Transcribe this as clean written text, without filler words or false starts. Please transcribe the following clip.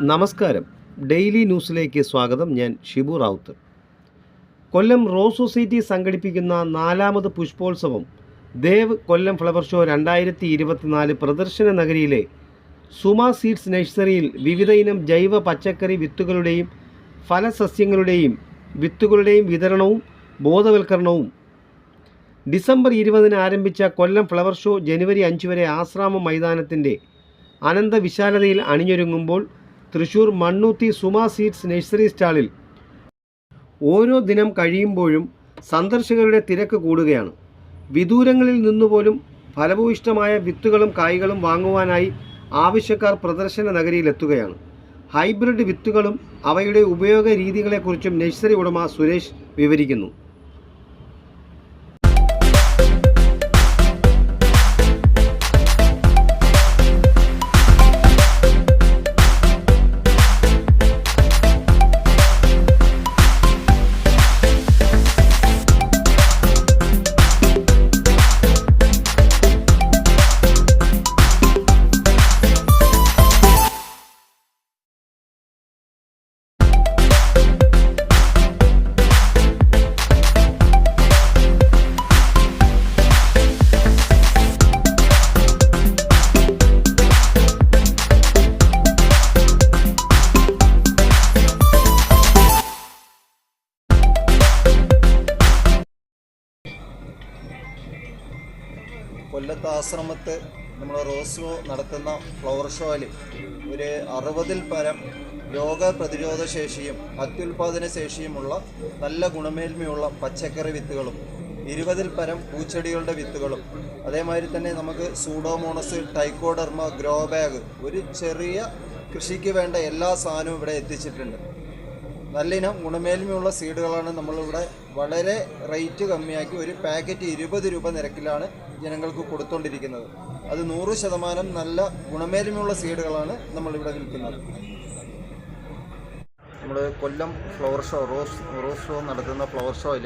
നമസ്കാരം. ഡെയിലി ന്യൂസിലേക്ക് സ്വാഗതം. ഞാൻ ഷിബു റാവുത്തർ. കൊല്ലം റോസ് സൊസൈറ്റി സംഘടിപ്പിക്കുന്ന 4ാമത് പുഷ്പോത്സവം ദേവ് കൊല്ലം ഫ്ലവർ ഷോ 2024 പ്രദർശന നഗരിയിലെ സുമ സീഡ്സ് നഴ്സറിയിൽ വിവിധ ഇനം ജൈവ പച്ചക്കറി വിത്തുകളുടെയും ഫലസസ്യങ്ങളുടെയും വിത്തുകളുടെയും വിതരണവും ബോധവൽക്കരണവും ഡിസംബർ 20 ആരംഭിച്ച കൊല്ലം ഫ്ലവർ ഷോ ജനുവരി 5 വരെ ആശ്രാമം മൈതാനത്തിൻ്റെ അനന്തവിശാലതയിൽ അണിഞ്ഞൊരുങ്ങുമ്പോൾ തൃശൂർ മണ്ണൂത്തി സുമ സീഡ്സ് നഴ്സറി സ്റ്റാളിൽ ഓരോ ദിനം കഴിയുമ്പോഴും സന്ദർശകരുടെ തിരക്ക് കൂടുകയാണ്. വിദൂരങ്ങളിൽ നിന്നുപോലും ഫലഭൂയിഷ്ടമായ വിത്തുകളും കായ്കളും വാങ്ങുവാനായി ആവശ്യക്കാർ പ്രദർശന നഗരിയിലെത്തുകയാണ്. ഹൈബ്രിഡ് വിത്തുകളും അവയുടെ ഉപയോഗ രീതികളെക്കുറിച്ചും നഴ്സറി ഉടമ സുരേഷ് വിവരിക്കുന്നു. കൊല്ലത്ത് ആശ്രമത്ത് നമ്മൾ റോസ് ഷോ നടത്തുന്ന ഫ്ലവർ ഷോയിൽ ഒരു 60-ൽ പരം രോഗപ്രതിരോധ ശേഷിയും അത്യുൽപാദന ശേഷിയുമുള്ള നല്ല ഗുണമേന്മയുള്ള പച്ചക്കറി വിത്തുകളും 20-ൽ പരം പൂച്ചെടികളുടെ വിത്തുകളും അതേമാതിരി തന്നെ നമുക്ക് സൂഡോമോണസ്, ടൈക്കോഡർമ, ഗ്രോ ബാഗ്, ഒരു ചെറിയ കൃഷിക്ക് വേണ്ട എല്ലാ സാധനവും ഇവിടെ എത്തിച്ചിട്ടുണ്ട്. നല്ലിനം ഗുണമേന്മയുള്ള സീഡുകളാണ് നമ്മളിവിടെ വളരെ റേറ്റ് കമ്മിയാക്കി ഒരു പാക്കറ്റ് 20 രൂപ നിരക്കിലാണ് ജനങ്ങൾക്ക് കൊടുത്തുകൊണ്ടിരിക്കുന്നത്. അത് 100% നല്ല ഗുണമേന്മയുള്ള സീഡുകളാണ് നമ്മളിവിടെ വിൽക്കുന്നത്. നമ്മൾ കൊല്ലം ഫ്ലവർ ഷോ റോസ് ഷോ നടത്തുന്ന ഫ്ലവർ ഷോയിൽ